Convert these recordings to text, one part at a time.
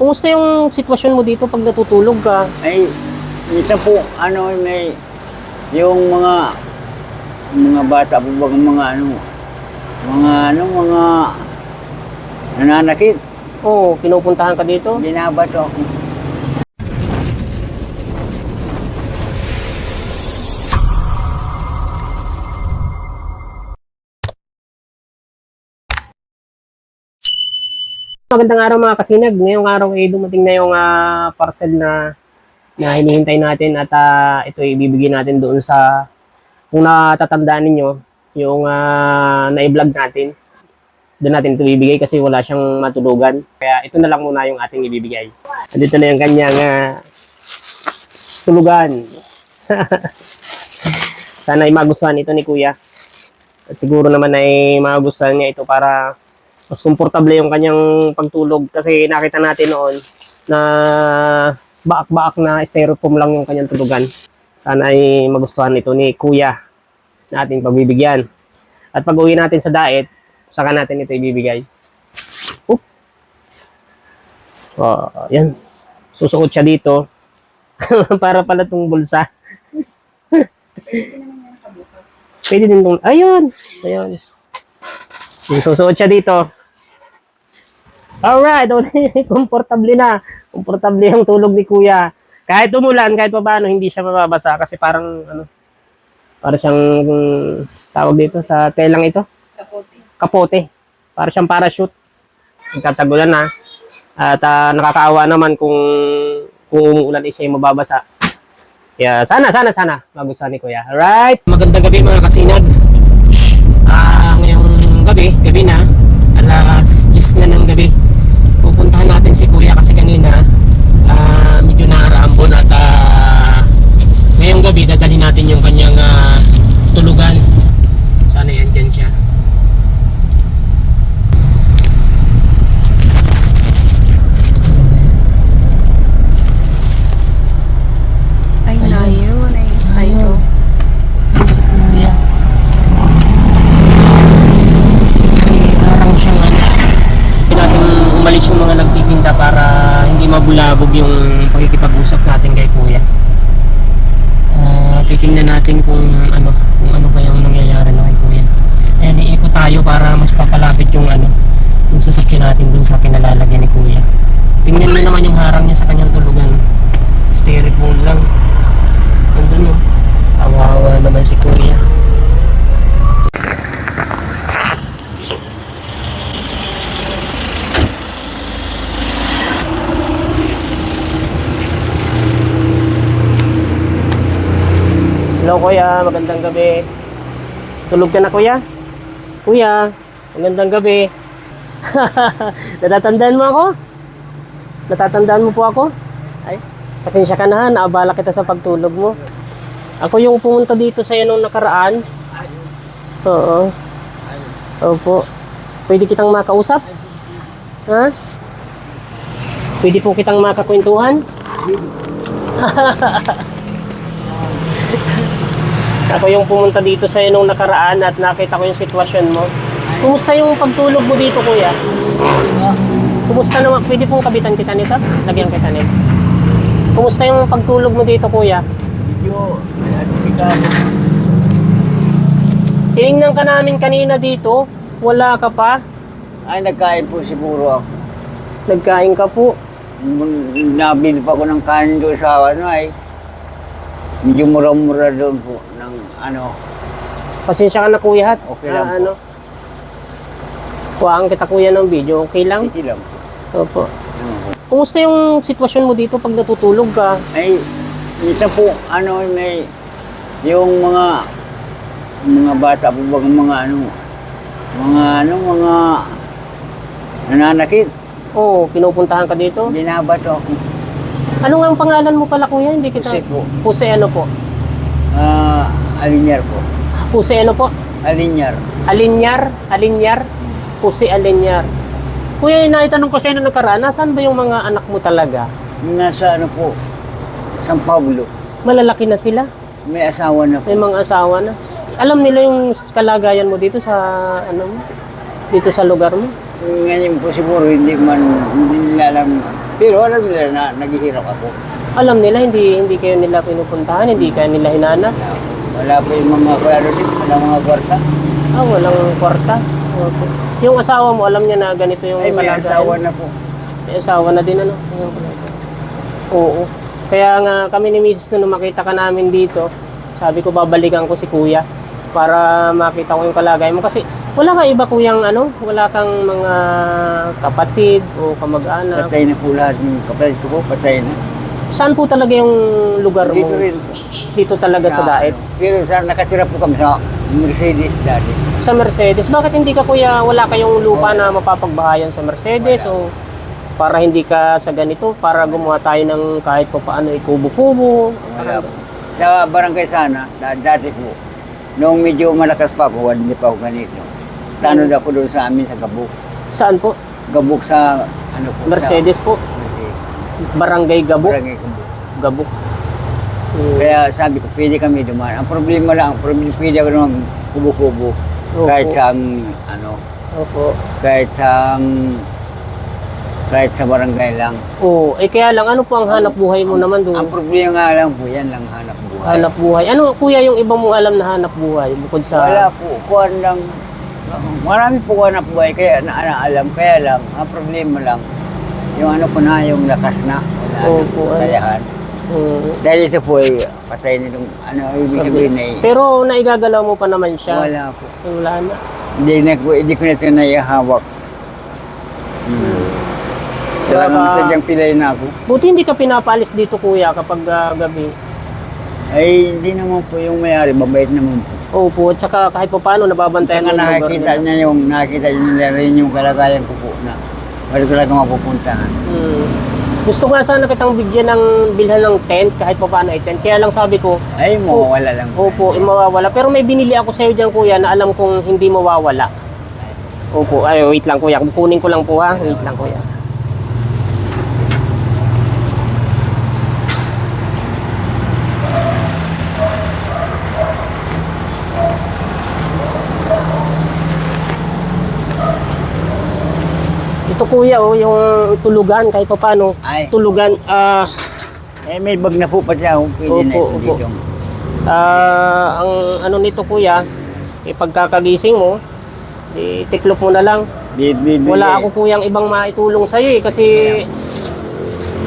Kumusta yung sitwasyon mo dito pag natutulog ka? Ay, minsan po, may, yung mga bata po bang mga nananakit. Oo, pinupuntahan ka dito? Binabato ako. Magandang araw mga kasinag. Ngayong araw ay dumating na yung parcel na hinihintay natin at ito ibibigay natin doon sa, kung natatandaan ninyo, yung na-vlog natin. Doon natin ito ibibigay kasi wala siyang matulugan. Kaya ito na lang muna yung ating ibibigay. Andito na yung kanyang tulugan. Sana ay magustuhan ito ni Kuya. At siguro naman ay magustuhan niya ito para mas komportable yung kanyang pagtulog kasi nakita natin noon na baak-baak na styrofoam lang yung kanyang tulugan. Sana ay magustuhan ito ni Kuya na ating pagbibigyan. At pag uwi natin sa diet, saka natin ito ibibigay. Oop. Yan. Susuot siya dito para pala itong bulsa. Pwede din itong, ayun. Susuot siya dito. Alright, komportable na. Komportable yung tulog ni Kuya. Kahit umulan, kahit paano, hindi siya mababasa kasi parang, para siyang, tawag dito sa telang ito? Kapote. Para siyang parachute. Nagtatagulan na. At nakakaawa naman kung umuulan siya yung mababasa. Kaya sana, magustuhan ni Kuya. Alright. Magandang gabi mga kasinag. Ngayong gabi na. Alas 10 na ng gabi. Pupuntahan natin si Kuya kasi kanina medyo naarambon at ngayong gabi dadalhin natin yung kanyang tulugan. Sana yan dyan siya. Ay, layo na yung style ko. Ay, si Kuya. Parang siyang natin umalis yung mga nagtitinda para hindi mabulabog yung pakikipag-usap natin kay Kuya. Titingnan natin kung ano pa yung nangyayari na kay Kuya. Ayan, iikot tayo para mas papalapit yung yung sasakyan natin dun sa kinalalagyan ni Kuya. Tingnan niyo naman yung harang niya sa kanyang tulugan. Styrofoam lang. Nandun mo. Awawa naman si Kuya. Hello Kuya, magandang gabi. Tulog ka na Kuya? Kuya, magandang gabi. Natatandaan mo ako? Natatandaan mo po ako? Ay, pasensya ka na, naabala kita sa pagtulog mo. Ako yung pumunta dito sa iyo nung nakaraan. Oo. Opo. Pwede kitang makausap? Ha? Pwede po kitang makakwentuhan? Ako yung pumunta dito sa nung nakaraan at nakita ko yung sitwasyon mo. Kumusta yung pagtulog mo dito, Kuya? Kumusta naman? Pwede pong kabitan kita nito? Lagyan kita nito. Kumusta yung pagtulog mo dito, Kuya? Medyo, Tinignan ka namin kanina dito. Wala ka pa. ay, nagkain po siguro ako. Nagkain ka po. Nabili pa ko ng kanin doon sa medyo mura-mura doon po ng Pasensya ka na, Kuya. Okay lang po. Kuhaan kita, Kuya, ng video. Okay lang? Sige lang po. Opo. Kumusta yung sitwasyon mo dito pag natutulog ka? Ay, minsan po, may, yung mga bata po bang mga nananakit. Oo, pinupuntahan ka dito. Binabato ako. Ano nga ang pangalan mo pala, Kuya? Hindi kita... Jose po. Jose ano po? Alinyar po. Jose ano po? Alinyar. Alinyar? Jose Alinyar. Kuya, naitanong ko sa'yo na nakaraan, nasaan ba yung mga anak mo talaga? Nasa po, San Pablo. Malalaki na sila? May asawa na po. May mga asawa na? Alam nila yung kalagayan mo dito sa, dito sa lugar mo? Ngayon po siguro hindi nila alam Pero alam nila na naghihirap ako. Alam nila, hindi kayo nila pinupuntahan, hindi kayo nila hinanap. Wala pa yung mga kwaro din, wala mga kwarta. Walang kwarta. Okay. Yung asawa mo, alam niya na ganito yung Ay, may kalagayan? asawa na po. May asawa na din, ano? Yung kalagayan. Oo. Kaya nga kami ni Mrs. nung makita ka namin dito, sabi ko babalikan ko si Kuya para makita ko yung kalagayan mo. Kasi wala ka iba kuyang ano, wala kang mga kapatid o kamag-anak. Patay na po lahat yung kapatid ko po, patay na. Saan po talaga yung lugar mo? Dito rin po. Dito talaga sa Daet? Pero saan nakatira po kami sa Mercedes dati. Sa Mercedes. Bakit hindi ka kuya, wala kayong lupa na mapapagbahayan sa Mercedes? O para hindi ka sa ganito, para gumawa tayo ng kahit pa paano kubo-kubo? Wala po. Sa barangay sana, dati po, noong medyo malakas pa ako, hindi pa ako ganito. Tanod ako doon sa amin sa Gabuk. Saan po? Gabuk sa, ano po? Mercedes po. Sa Mercedes. Barangay Gabuk. Barangay Gabuk. Gabuk. Kaya sabi ko, pwede kami dumaan. Ang problema lang, pwede ako naman kubo-kubo. Opo. Kahit sa, ano, Opo. kahit sa barangay lang. Oo. Kaya lang, ano po ang hanap buhay mo naman doon? Ang problema nga lang po, yan lang hanap buhay. Hanap buhay. Ano kuya yung ibang mong alam na hanap buhay bukod sa... Wala po, kuhan lang. Marami po hanap buhay, kaya naalam. Kaya lang, ang problema lang, yung ano po na, yung lakas na. Wala Opo, na kayaan. Dahil ito po ay patay nitong, ano, ibig sabihin na Pero naigagalaw mo pa naman siya. wala po. Wala na. Hindi ko na ito naihawak. Talagang sadyang pilay na ako. Buti hindi ka pinapaalis dito kuya kapag gabi. Ay, hindi naman po yung may-ari, mabait naman po. Opo, at saka kahit pa paano nababantayan Saka ng lugar nakikita nila. nakita niya rin yung kalagayan ko po na wala ko lang mapupuntahan. Gusto nga sana kitang bigyan ng bilhan ng tent kahit pa paano ay tent. Kaya lang sabi ko, Ay, mawawala lang. opo, mawawala. Pero may binili ako sa iyo diyan kuya na alam kong hindi mawawala. Opo, ay wait lang kuya. Kukunin ko lang po ha. Wait lang kuya. Ito kuya, yung tulugan kahit pa paano. Ay. Tulugan, May bag na po pa siya. Pwede na Opo, ito opo. dito. ang ano nito kuya, pagkakagising mo, tiklop mo na lang. Wala ako kuyang ibang maitulong sa'yo kasi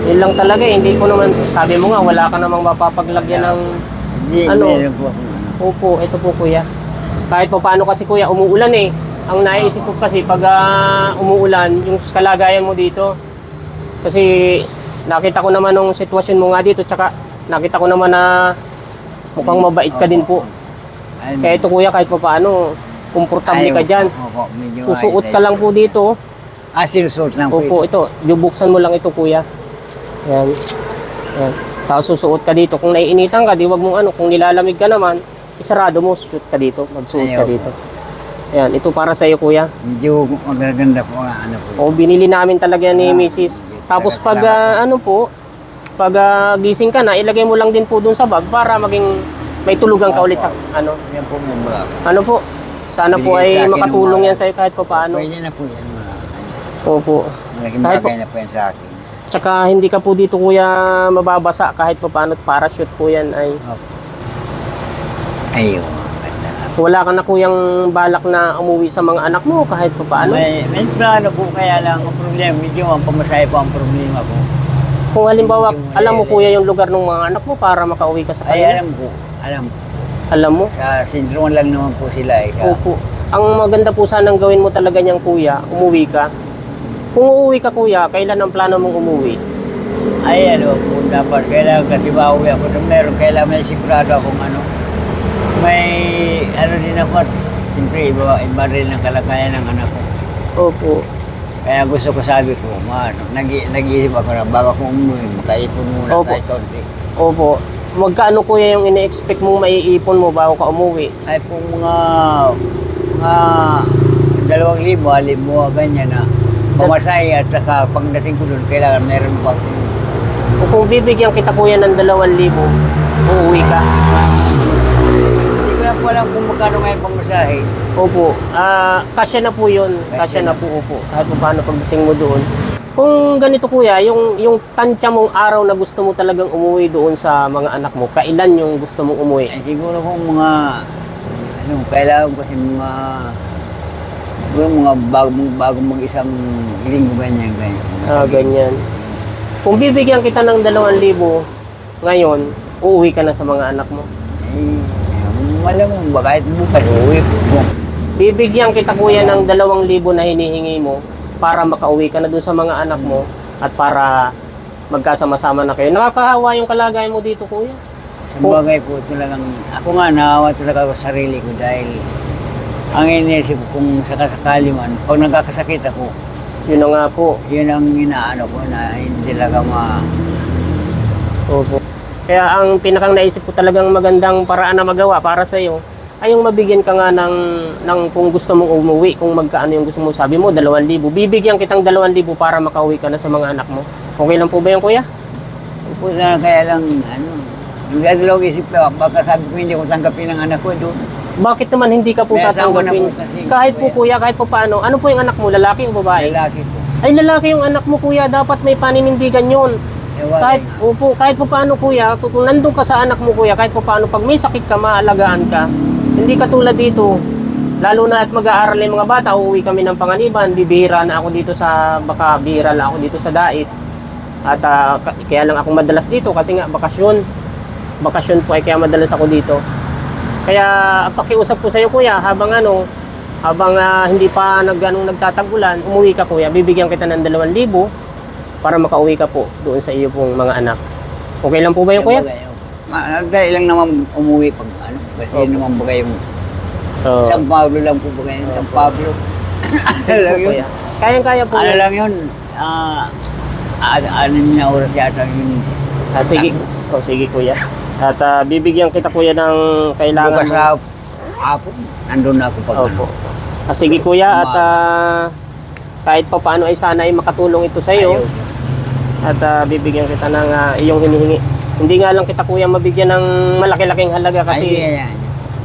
yun lang talaga hindi ko naman, sabi mo nga, wala ka namang mapapaglagyan ng, ano? Meron po ako. Opo, ito po kuya. Kahit pa paano kasi kuya, umuulan eh. Ang naisip ko kasi pag umuulan, yung kalagayan mo dito, kasi nakita ko naman ng sitwasyon mo nga dito, tsaka nakita ko naman na mukhang mabait ka din po. Ay, Kaya ito kuya, kahit pa paano, komportable ka dyan. Opo, medyo Susuot ayos ka ay. lang po dito. Sinusuot lang po. Opo, ito. Bubuksan mo lang ito, kuya. Yan. Yan. Tapos susuot ka dito. Kung naiinitan ka, di wag mong ano. Kung nilalamig ka naman, isarado mo, shoot ka dito. Magsuot ka Ayaw. dito. Yan. Ito para sa iyo, kuya. Medyo magaganda po ang ano po. O, binili namin talaga yan ni Mrs. Tapos pag, ano po, pag gising ka na, ilagay mo lang din po dun sa bag para maging may tulugan ka ulit sa, ano. Yan po may bag. Ano po, sana po Binigay sa ay akin ng makatulong mga- yan sa'yo kahit pa paano. Pwede na po yan. Opo. Malaking Kahit bagay na po yan sa akin. Tsaka hindi ka po dito kuya mababasa kahit pa paano parachute po yan ay Opo. Ayun. Ganda na. wala ka na kuyang balak na umuwi sa mga anak mo kahit pa paano. May plano po kaya lang ang problema. Medyo ang pamasahe po ang problema ko. Kung halimbawa alam mo kuya yung lugar ng mga anak mo para makauwi ka sa Ay, kanila. alam ko. Alam ko. Alam mo? Sa Sindron lang naman po sila. Opo. Ang maganda po sanang gawin mo talaga niyang kuya, umuwi ka. Kung uuwi ka kuya, kailan ang plano mong umuwi? Ay, ano po dapat. Kailangan kasi mauwi ako. Meron kailangan may sigurado akong ano. May ano din ako. Siyempre, iba rin ang kalagayan ng anak ko. Opo. Kaya gusto ko sabi ko, nag-iisip ako na bago ako umuwi, makaipon muna Opo. kahit konti. Opo. Magkano kuya yung ine-expect mong maiipon mo bago ka umuwi? Ay po mga 2,000, 1,000, ganyan na. Pamasahe at saka pagdating ko doon, kailangan meron pa ako. O kung bibigyan kita kuya ng 2,000, uuwi ka. Hindi ko na po alam kung magkano ngayon pamasahe. Opo. Kasya na po yun. Kasya Kasya na po, opo. Kahit pa paano pagdating mo doon. Kung ganito kuya, yung tansya mong araw na gusto mo talagang umuwi doon sa mga anak mo, kailan yung gusto mong umuwi? Ay, siguro kung mga, kailangan ko kasi siguro mga bagong mag-isang linggo ganyan. Ganyan. Kung bibigyan kita ng 2,000 ngayon, uuwi ka na sa mga anak mo. Eh, malamang ba kahit bukas, uwi po. Bibigyan kita kuya ng 2,000 na hinihingi mo para makauwi ka na doon sa mga anak mo at para magkasama-sama na kayo. Nakakahawa yung kalagayan mo dito kuya. Sa bagay po talagang, ako nga naawa talaga ako sa sarili ko dahil ang inisip ko kung sakasakali man, pag nagkakasakit ako, Yun na nga po. yun ang inaano ko na hindi talaga Opo. Kaya ang pinakang naisip ko talagang magandang paraan na magawa para sa iyo ay yung mabigyan ka nga ng kung gusto mong umuwi, kung magkaano yung gusto mo. Sabi mo, 2,000. Bibigyan kitang 2,000 para makauwi ka na sa mga anak mo. Okay lang po ba yung kuya? po na kaya lang, nagdadalaw isip ko, baka sabi ko hindi ko tanggapin ang anak ko doon. Bakit naman hindi ka po May asawa na tatanggapin? po kasi. Kahit po kuya, kahit po paano. Ano po yung anak mo, lalaki o babae? Lalaki po. Ay, lalaki yung anak mo kuya, dapat may paninindigan yun. Kahit po paano kuya, kung nandun ka sa anak mo kuya, kahit po paano, pag may sakit ka, maalagaan ka. Hindi ka tulad dito, lalo na at mag-aaral yung mga bata, uuwi kami ng Panganiban, bibihira na ako dito baka bihira lang ako dito sa Dait. At kaya lang ako madalas dito kasi nga bakasyon. Bakasyon po ay kaya madalas ako dito. Kaya pakiusap ko sa iyo kuya, habang hindi pa nagtatagulan, umuwi ka kuya, bibigyan kita ng 2,000 para makauwi ka po doon sa iyo pong mga anak. Okay lang po ba yung kuya? Dahil lang naman umuwi pag kasi Opo. yun naman bagay yung Oo. San Pablo lang po bagay yung San Pablo. Sige po, kuya. Kayang-kaya po. Ano yan. lang yun, 6 na oras yata yun. Sige. Sige kuya. At bibigyan kita kuya ng kailangan Bukas sa hapon, nandun na ako pag Opo. Sige kuya at kahit pa paano ay sana ay makatulong ito sa iyo. At bibigyan kita ng iyong hinihingi. Hindi nga lang kita kuya mabigyan ng malaki-laking halaga kasi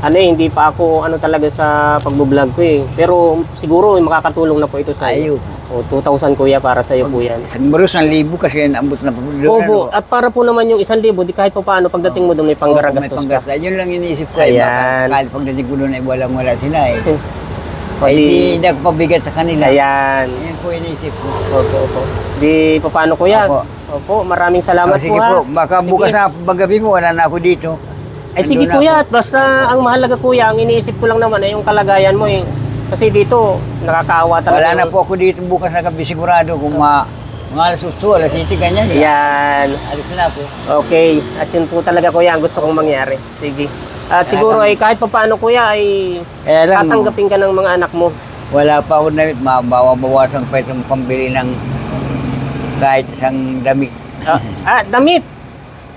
hindi pa ako talaga sa pagbo-vlog ko eh. Pero siguro makakatulong na po ito sa iyo. 2,000 kuya para sa iyo po yan. Isang baros ng 1,000 kasi ambot na po. Opo, at para po naman yung 1,000, di kahit pa paano pagdating mo doon may panggaragastos ka. Yun lang iniisip ko. Ayan. Kahit pagdating ko doon ay wala sila eh. Pwede- Ay di nagpabigat sa kanila. Ayan. Yan po iniisip ko. Opo. Di pa paano kuya? Opo, maraming salamat Sige po ha. po, baka Sige. bukas na paggabi mo, wala na ako dito. Ay sige Nandun na kuya, at basta ang mahalaga kuya, ang iniisip ko lang naman ay yung kalagayan mo eh. Kasi dito, nakakaawa talaga. Wala na po ako dito bukas na gabi sigurado kung mga alas 8, alas 7, ganyan. Yan. Alis na po. Okay. At yun po talaga kuya ang gusto kong mangyari. Sige. At siguro ay kahit pa paano kuya ay Kaya lang, tatanggapin ka ng mga anak mo. wala pa ako na mabawasan pa itong pambili ng kahit isang damit. Damit.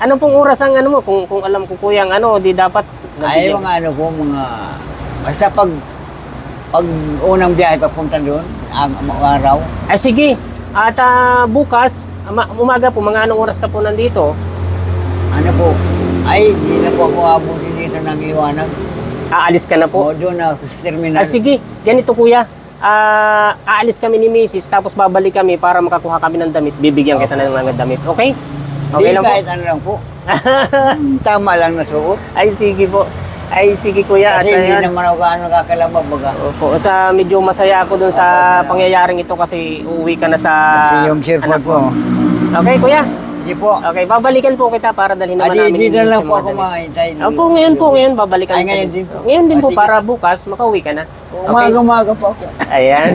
Ano pong oras ang mo? Kung alam ko kuya ang di dapat Ay, nabigyan. mga basta pag unang biyahe papunta doon, ang araw, Ay sige. At bukas, umaga po, mga anong oras ka po nandito? di na po ako abutin dito ng liwanag. Aalis ka na po? O doon na sa terminal. Sige, ganito kuya. Aalis kami ni Mrs. tapos babalik kami para makakuha kami ng damit. Bibigyan kita ng mga damit. Okay? Okay Di lang po? kahit ano lang po. Tama lang na suot. Ay, sige po. Ay, sige kuya. Kasi At hindi ayan. naman ako gaano kakalabag baga. Opo, medyo masaya ako dun sa pangyayaring ito kasi uuwi ka na sa Kasi yung cheerful anak po. mo. Okay kuya? Hindi po. Okay, babalikan po kita para dalhin naman namin. Dito yung lang mga po ako damit. makahintay. Opo, ngayon babalikan Ay, po ngayon din po. Ngayon din po, Sige. para bukas, makauwi ka na. Umaga po ako. Ayan.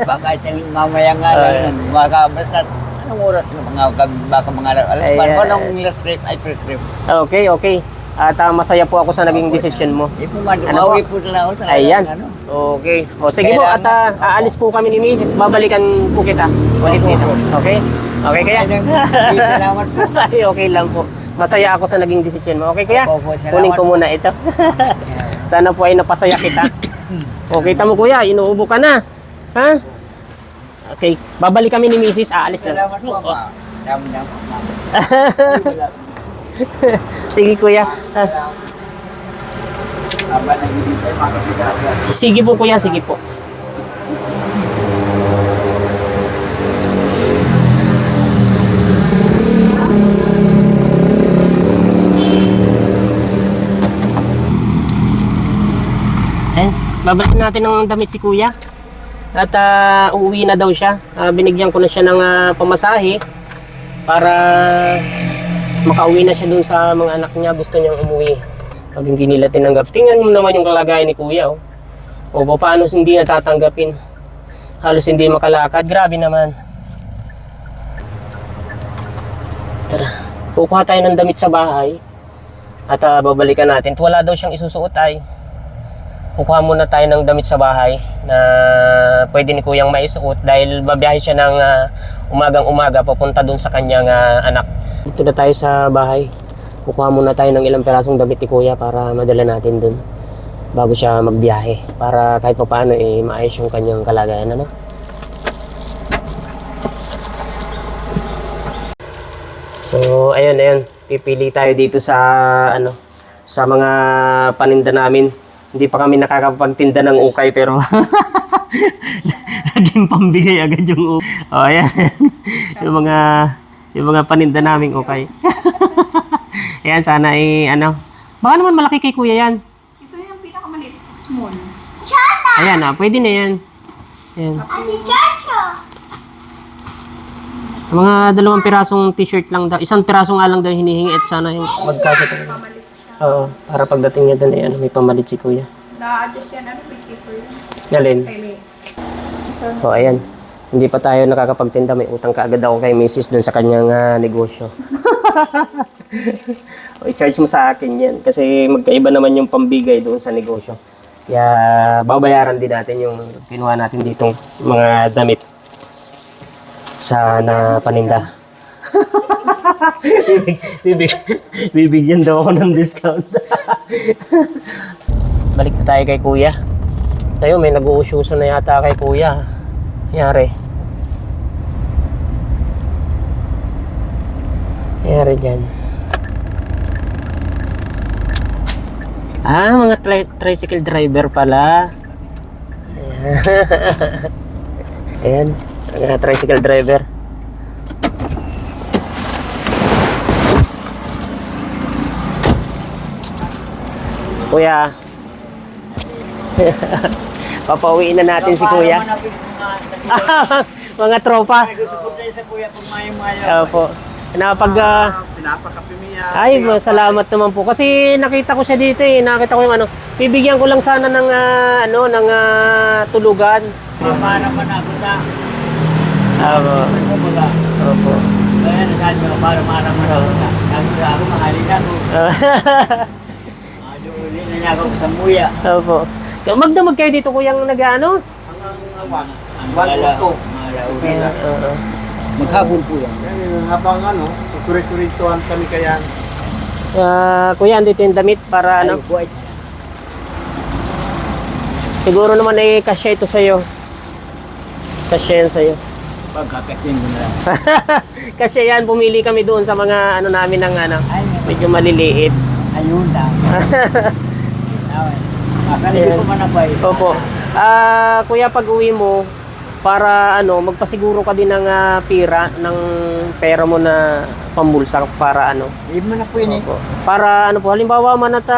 Baka mamaya nga lang. Baka basta anong oras na baka mga alas Ayan. 1 anong last trip ay first trip. Okay. At masaya po ako sa naging desisyon mo. Mauwi po na ako. Ayan. Okay. Sige po, at aalis po kami ni Mrs. Babalikan po kita. Ulit dito. Okay? Okay kaya? Salamat po. Ay, okay lang po. Masaya ako sa naging desisyon mo. Okay kaya? Opo, salamat Kunin ko po. muna ito. Sana po ay napasaya kita. Okay, tamo kuya, inuubo ka na. Ha? Okay, babalik kami ni Mrs. Aalis na. Salamat po. Dam. Sige kuya. Sige po kuya, sige po. babalik natin ng damit si kuya. At uuwi na daw siya. Binigyan ko na siya ng pamasahe para makauwi na siya dun sa mga anak niya. Gusto niyang umuwi. Pag hindi nila tinanggap. Tingnan mo naman yung kalagayan ni kuya. Oh. O paano hindi natatanggapin? Halos hindi makalakad. Grabe naman. Tara. Kukuha tayo ng damit sa bahay. At babalikan natin. Wala daw siyang isusuot ay. Kukuha muna tayo ng damit sa bahay na pwede ni kuyang maisuot dahil babiyahe siya ng umagang-umaga papunta dun sa kanyang anak. Dito na tayo sa bahay. Kukuha muna tayo ng ilang perasong damit ni kuya para madala natin dun bago siya magbiyahe. Para kahit pa paano maayos yung kanyang kalagayan. Ano? So, ayun. Pipili tayo dito sa sa mga paninda namin. Hindi pa kami nakakapagtinda ng ukay pero naging pambigay agad yung ukay. Oh, ayan. yung mga paninda naming ukay. Ayan, sana baka naman malaki kay kuya yan. Ito yung pinakamaliit. Small. Ayan pwede na yan. Ayan. Mga 2 pirasong t-shirt lang daw. 1 piraso nga lang daw hinihingi at sana yung magkasya talaga. Oo, para pagdating niya doon may pamalit si kuya. Na-adjust yan, may zipper yun. Galin. May. O, ayan. Hindi pa tayo nakakapagtinda. May utang kaagad ako kay Mrs. doon sa kanyang negosyo. O, i-charge mo sa akin yan. Kasi magkaiba naman yung pambigay doon sa negosyo. Kaya, babayaran din natin yung kinuha natin ditong mga damit sa paninda. Bibigyan daw ako ng discount. Balik na tayo kay kuya. Tayo, may nag-uusyuso na yata kay kuya. Yari dyan. Mga tricycle driver pala. Ayan, mga tricycle driver. Kuya. Papauwiin na natin si kuya. Mga tropa. Opo. Pinapakape mo yan. Ay, salamat naman po. Kasi nakita ko siya dito Nakita ko yung bibigyan ko lang sana ng tulugan. Mama naman ako na. Opo. Kaya nasabi ko para maraman ako na. Nagula ako, mahalin ako. Uli na niya ako sa muya. Opo. Magdamag kayo dito kuyang Hanggang wato. Malauli na. Maghapon po yan. Habang kurit-kurituhan kami kaya. Kuya, andito yung damit para siguro naman kasya ito sa'yo. Kasya yan sa'yo. Pagkakasin mo na lang. Kasya yan, pumili kami doon sa mga namin ng medyo maliliit. Ayun lang. Akala ko manabay. Opo. Kuya, pag uwi mo, para magpasiguro ka din ng pera mo na pambulsa para Hindi mo na po yun Opo. Para halimbawa man at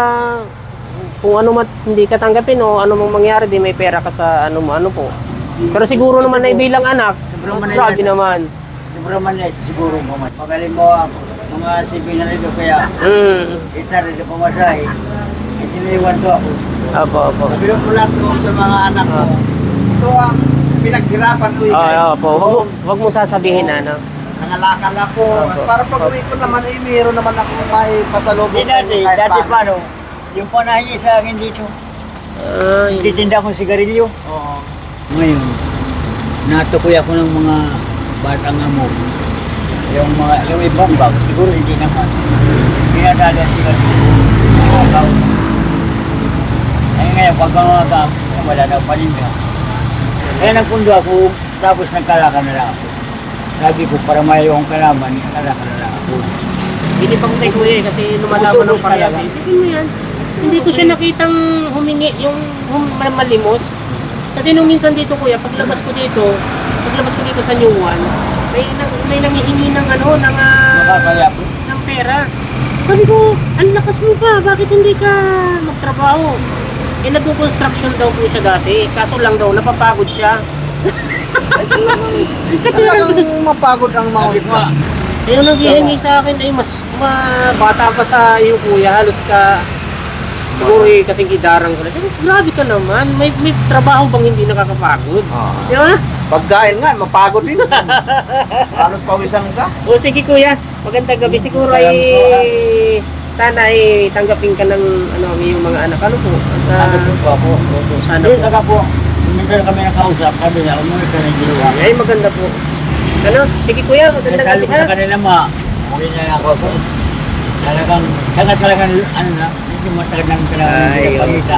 kung hindi ka tanggapin o mong mangyari, di may pera ka sa po. Pero siguro naman na bilang anak, grabe naman. Sobrang na siguro mo. Pagaling mo mga sibing na rito kaya itar rito pamasahe. Itiniwan ko ako. Opo. Sabi ko lang sa mga anak ko. Ito ang pinaghirapan ko. Opo. Wag mo sasabihin Nangalakal ako. Para pag uwi ko naman, mayroon naman akong may pasalubong sa inyo kahit Dati paano. yung panahingi sa akin dito. Titinda akong sigarilyo. Oo. Ngayon, natukoy ako ng mga batang amo. Yung ibang bag, siguro hindi naman. Pinadala sigarilyo. Ay ngayon, pag mga wala na paninda. Kaya nagpundo ako, tapos nagkalaka na lang ako. Sabi ko, para mayroong kalaman, nagkalaka na lang ako. Hindi pa ko tayo kuya kasi lumalaman ng parehas. Isipin mo yan. Hindi ko siya nakitang humingi yung malimos. Kasi nung minsan dito kuya, paglabas ko dito sa New One, may nangihingi ng Nakakaya po. ng pera. Sabi ko, ang lakas mo pa, bakit hindi ka magtrabaho? Eh, nagko-construction daw po siya dati. Kaso lang daw, napapagod siya. Talagang mapagod ang mga Sabi ko, Eh, yung naghihingi sa akin, ay mas bata pa sa iyo, kuya. Halos ka, siguro eh, kasing idarang ko na. Sabi, grabe ka naman. May trabaho bang hindi nakakapagod? Di ba? pagkain nga, mapagod din. Halos pawisan ka. O sige kuya, magandang gabi. Siguro ay sana ay tanggapin ka ng yung mga anak. Ano po? ano po ako. Sana Doon po. saka po, minsan kami nakausap, sabi niya, umuwi ka ng ginawa. Ay maganda po. Ano? Sige kuya, Kaya magandang sabi gabi ko sa ha. kanila, umuwi na ako po. Talagang, talagang, ano na, hindi matagal namin Ay, pagkita.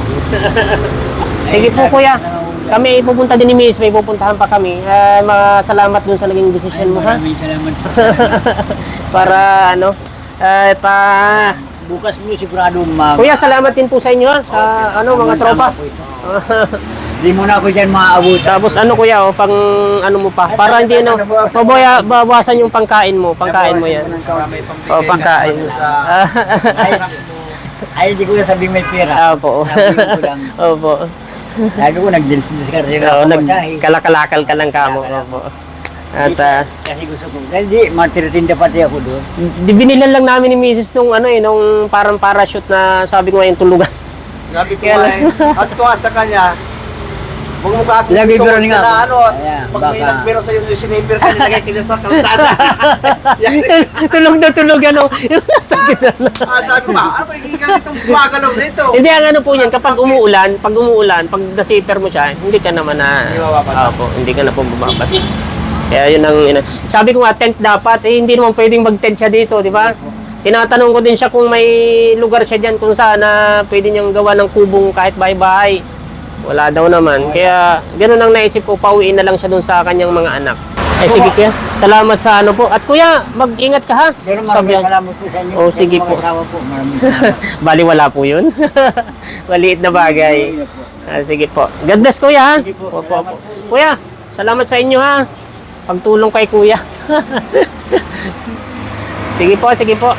Sige po kuya. Kami pupunta din ni Miss, may pupuntahan pa kami. Salamat dun sa naging desisyon mo ha. Maraming salamat. Para pa Bukas mo sigurado mag... Kuya, salamat din po sa inyo ha, sa mga tropa. Hindi mo na ako dyan maaabot. Tapos kuya, pang mo pa, para hindi babawasan yung pangkain mo yan. Marami pang O, pangkain. Ay, hindi ko na sabihin may pera. Opo. Sabi ko lang. Opo. Sabi ko, nag-discard rin Oo, ako masahe. nagkalakalakal ka lang kamo. Opo. At Kasi gusto ko. Hindi, matiritinda pati ako doon. binilan lang namin ni Mrs. nung nung parang parachute na sabi ko ngayon tulugan. Sabi ko Kaya nga at ko nga sa kanya, huwag mo ka Lagi suot biro nga na ako. at Ayan, pag may baka- nagbiro sa'yo, sinipir ka, nilagay ka niya sa kalsada. Yan. tulog na tulog yung nasa gitna na. Sabi ba, ano ba yung itong gumagalaw nito? Hindi ang po yan, kapag umuulan, pag nasiper mo siya, hindi ka naman Hindi mababasa. Opo, hindi ka na po bumabasa. Kaya yun ang, sabi ko nga, tent dapat, hindi naman pwedeng mag-tent siya dito, di ba? Tinatanong ko din siya kung may lugar siya dyan kung saan na pwede niyang gawa ng kubong kahit bahay-bahay. Wala daw naman. Kaya ganun ang naisip ko, pauwiin na lang siya dun sa kanyang mga anak. Eh sige kuya, salamat sa po. At kuya, mag-ingat ka ha. Pero Sabi maraming yan. salamat po sa inyo. Oh, sige Mga po. asawa po, maraming salamat. Bali wala po yun. Maliit na bagay. Sige po. God bless kuya ha. Sige po, Opo, salamat opo. Kuya, salamat sa inyo ha. Pagtulong kay kuya. Sige po, sige po.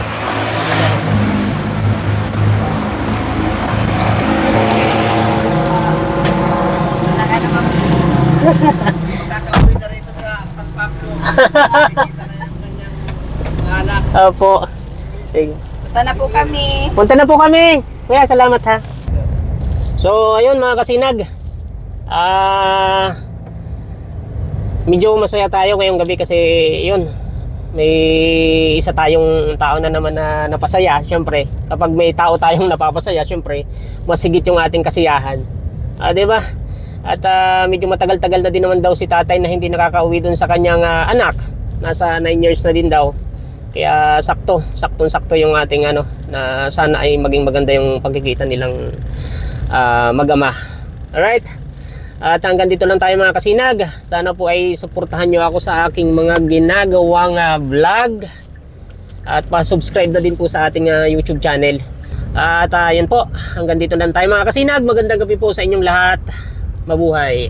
Kakalawin na rito sa San Pablo. Nakikita na yung kanyang anak. Opo. Sige. Punta na po kami. Punta na po kami. Kuya, salamat ha. So, ayun mga kasinag. Medyo masaya tayo ngayong gabi kasi yun. May isa tayong tao na naman na napasaya. Siyempre, kapag may tao tayong napapasaya, siyempre, mas higit yung ating kasiyahan. Diba? At medyo matagal-tagal na din naman daw si tatay na hindi nakakauwi dun sa kanyang anak. Nasa 9 years na din daw. Kaya saktong-sakto yung ating na sana ay maging maganda yung pagkikita nilang mag-ama. Alright? At hanggang dito lang tayo mga kasinag. Sana po ay suportahan nyo ako sa aking mga ginagawang vlog. At pa-subscribe na din po sa ating YouTube channel. At yun po, hanggang dito lang tayo mga kasinag. Magandang gabi po sa inyong lahat. Mabuhay!